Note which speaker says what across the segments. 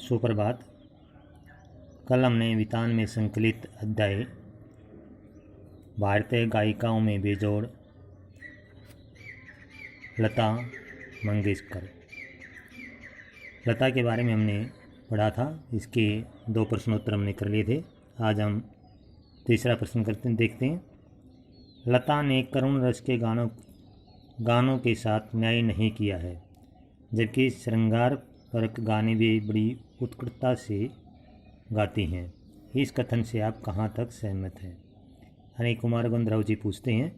Speaker 1: सुप्रभात। कल हमने वितान में संकलित अध्याय भारतीय गायिकाओं में बेजोड़ लता मंगेशकर लता के बारे में हमने पढ़ा था। इसके 2 प्रश्नोत्तर हमने कर लिए थे। आज हम तीसरा प्रश्न देखते हैं। लता ने करुण रस के गानों के साथ न्याय नहीं किया है, जबकि श्रृंगार परक गाने भी बड़ी उत्कटता से गाती हैं। इस कथन से आप कहाँ तक सहमत हैं? यानी कुमार गंधर्व जी पूछते हैं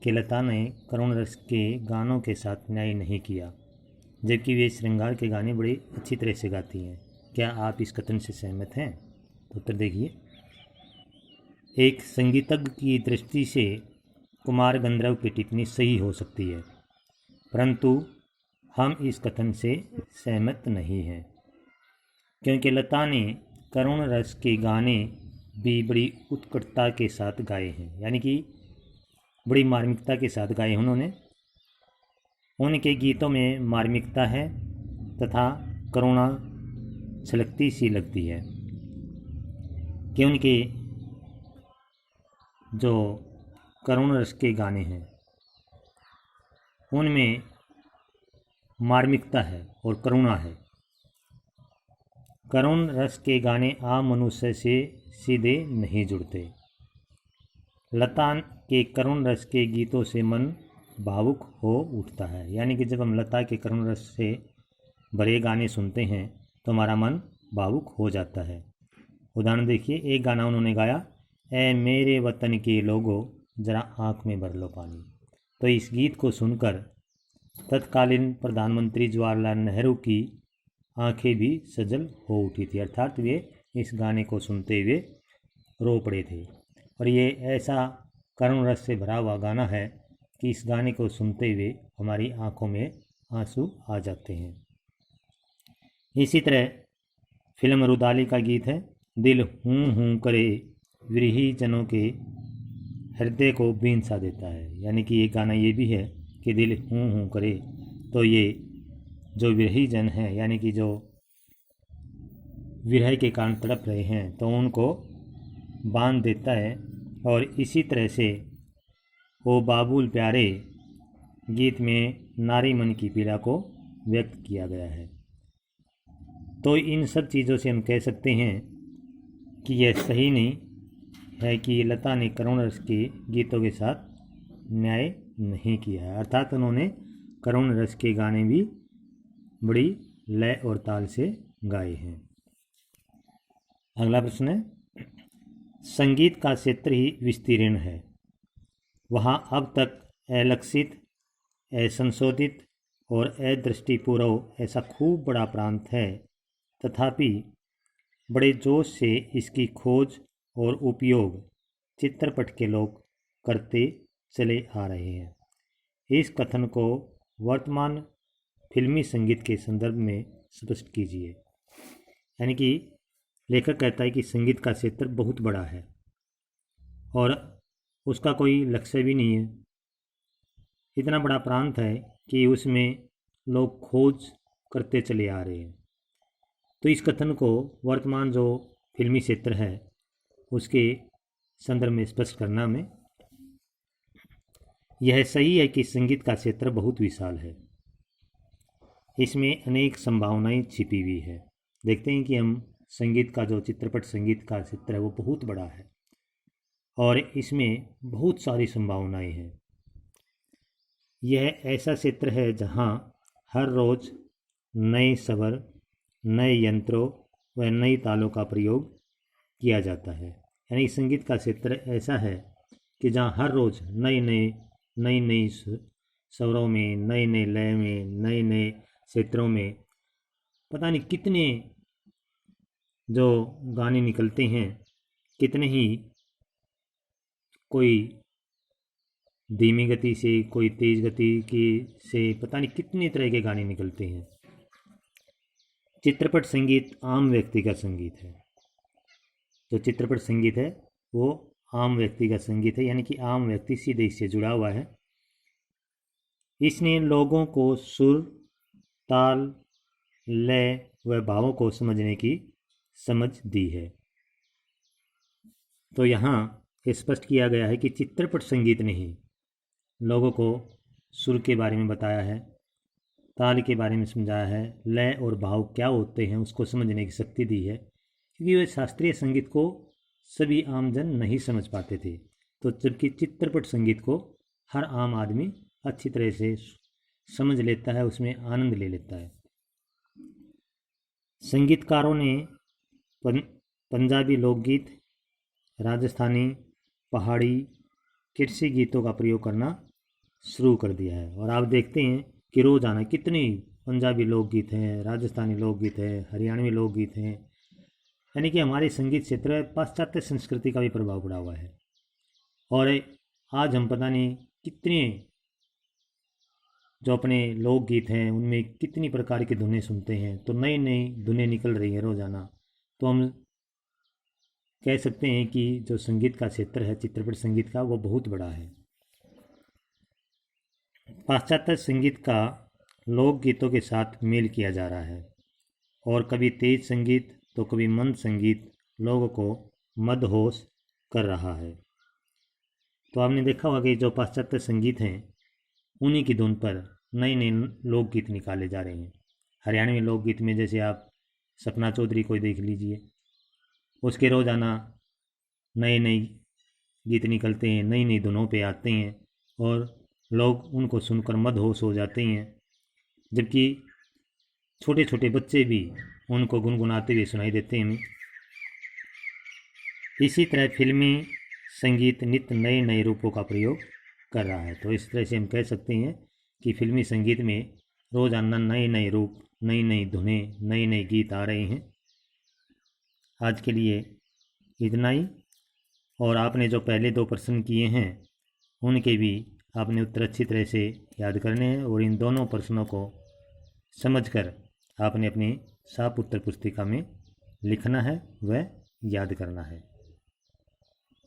Speaker 1: कि लता ने करुण रस के गानों के साथ न्याय नहीं किया, जबकि वे श्रृंगार के गाने बड़ी अच्छी तरह से गाती हैं। क्या आप इस कथन से सहमत हैं? तो उत्तर देखिए। एक संगीतज्ञ की दृष्टि से कुमार गंधर्व की टिप्पणी सही हो सकती है, परंतु हम इस कथन से सहमत नहीं हैं, क्योंकि लता ने करुण रस के गाने भी बड़ी उत्कटता के साथ गाए हैं, यानी कि बड़ी मार्मिकता के साथ गाए। उन्होंने उनके गीतों में मार्मिकता है तथा करुणा छलकती सी लगती है कि उनके जो करुण रस के गाने हैं उनमें मार्मिकता है और करुणा है। करुण रस के गाने आम मनुष्य से सीधे नहीं जुड़ते। लता के करुण रस के गीतों से मन भावुक हो उठता है, यानी कि जब हम लता के करुण रस से भरे गाने सुनते हैं तो हमारा मन भावुक हो जाता है। उदाहरण देखिए, एक गाना उन्होंने गाया, ए मेरे वतन के लोगों जरा आँख में भर लो पानी। तो इस गीत को सुनकर तत्कालीन प्रधानमंत्री जवाहरलाल नेहरू की आंखें भी सजल हो उठी थी, अर्थात वे इस गाने को सुनते हुए रो पड़े थे। और ये ऐसा करुण रस से भरा हुआ गाना है कि इस गाने को सुनते हुए हमारी आंखों में आंसू आ जाते हैं। इसी तरह फिल्म रुदाली का गीत है, दिल हूँ करे विरही जनों के हृदय को बीन सा देता है। यानी कि ये गाना ये भी है कि दिल हूँ करे, तो ये जो विरही जन हैं, यानी कि जो विरह के कारण तड़प रहे हैं, तो उनको बांध देता है। और इसी तरह से ओ बाबुल प्यारे गीत में नारी मन की पीड़ा को व्यक्त किया गया है। तो इन सब चीज़ों से हम कह सकते हैं कि यह सही नहीं है कि लता ने करुण रस के गीतों के साथ न्याय नहीं किया है, अर्थात उन्होंने करुण रस के गाने भी बड़ी लय और ताल से गाए हैं। अगला प्रश्न है, संगीत का क्षेत्र ही विस्तीर्ण है, वहाँ अब तक अलक्षित, असंशोधित और अदृष्टिपूर्व ऐसा खूब बड़ा प्रांत है, तथापि बड़े जोश से इसकी खोज और उपयोग चित्रपट के लोग करते चले आ रहे हैं। इस कथन को वर्तमान फिल्मी संगीत के संदर्भ में स्पष्ट कीजिए। यानी कि लेखक कहता है कि संगीत का क्षेत्र बहुत बड़ा है और उसका कोई लक्ष्य भी नहीं है। इतना बड़ा प्रांत है कि उसमें लोग खोज करते चले आ रहे हैं। तो इस कथन को वर्तमान जो फिल्मी क्षेत्र है उसके संदर्भ में स्पष्ट करना में यह सही है कि संगीत का क्षेत्र बहुत विशाल है, इसमें अनेक संभावनाएं छिपी हुई है। देखते हैं कि हम संगीत का जो चित्रपट संगीत का क्षेत्र है वो बहुत बड़ा है और इसमें बहुत सारी संभावनाएं हैं। यह ऐसा क्षेत्र है जहां हर रोज नए स्वर, नए यंत्रों व नई तालों का प्रयोग किया जाता है। यानी संगीत का क्षेत्र ऐसा है कि जहाँ हर रोज़ नई नई स्वरों में, नए नए लय में, नए नए क्षेत्रों में पता नहीं कितने जो गाने निकलते हैं, कितने ही कोई धीमी गति से, कोई तेज गति की से, पता नहीं कितने तरह के गाने निकलते हैं। चित्रपट संगीत आम व्यक्ति का संगीत है। जो चित्रपट संगीत है वो आम व्यक्ति का संगीत है, यानी कि आम व्यक्ति सीधे इससे जुड़ा हुआ है। इसने लोगों को सुर, ताल लय व भावों को समझने की समझ दी है। तो यहाँ स्पष्ट किया गया है कि चित्रपट संगीत ने ही लोगों को सुर के बारे में बताया है, ताल के बारे में समझाया है, लय और भाव क्या होते हैं उसको समझने की शक्ति दी है, क्योंकि वे शास्त्रीय संगीत को सभी आमजन नहीं समझ पाते थे। तो जबकि चित्रपट संगीत को हर आम आदमी अच्छी तरह से समझ लेता है, उसमें आनंद ले लेता है। संगीतकारों ने पंजाबी लोकगीत, राजस्थानी, पहाड़ी, कृषि गीतों का प्रयोग करना शुरू कर दिया है। और आप देखते हैं कि रोज़ाना कितने पंजाबी लोकगीत हैं, राजस्थानी लोकगीत हैं, हरियाणवी लोकगीत हैं। यानी कि हमारे संगीत क्षेत्र में पाश्चात्य संस्कृति का भी प्रभाव पड़ा हुआ है। और आज हम पता नहीं कितने जो अपने लोकगीत हैं उनमें कितनी प्रकार की धुनें सुनते हैं। तो नई नई धुनें निकल रही हैं रोज़ाना। तो हम कह सकते हैं कि जो संगीत का क्षेत्र है चित्रपट संगीत का, वो बहुत बड़ा है। पाश्चात्य संगीत का लोकगीतों के साथ मेल किया जा रहा है, और कभी तेज संगीत तो कभी मंद संगीत लोगों को मदहोश कर रहा है। तो आपने देखा होगा कि जो पाश्चात्य संगीत हैं उन्हीं की धुन पर नए नए लोकगीत निकाले जा रहे हैं। हरियाणवी लोकगीत में जैसे आप सपना चौधरी को देख लीजिए, उसके रोज़ाना नए नए गीत निकलते हैं, नई नई धुनों पे आते हैं और लोग उनको सुनकर मदहोश हो जाते हैं। जबकि छोटे छोटे बच्चे भी उनको गुनगुनाते हुए सुनाई देते हैं। इसी तरह फिल्मी संगीत नित्य नए नए रूपों का प्रयोग कर रहा है। तो इस तरह से हम कह सकते हैं कि फिल्मी संगीत में रोज़ाना नए नए रूप, नई नई धुनें, नए नए गीत आ रहे हैं। आज के लिए इतना ही। और आपने जो पहले 2 प्रश्न किए हैं उनके भी आपने उत्तर अच्छी तरह से याद करने हैं, और इन दोनों प्रश्नों को समझकर आपने अपनी साफ उत्तर पुस्तिका में लिखना है व याद करना है।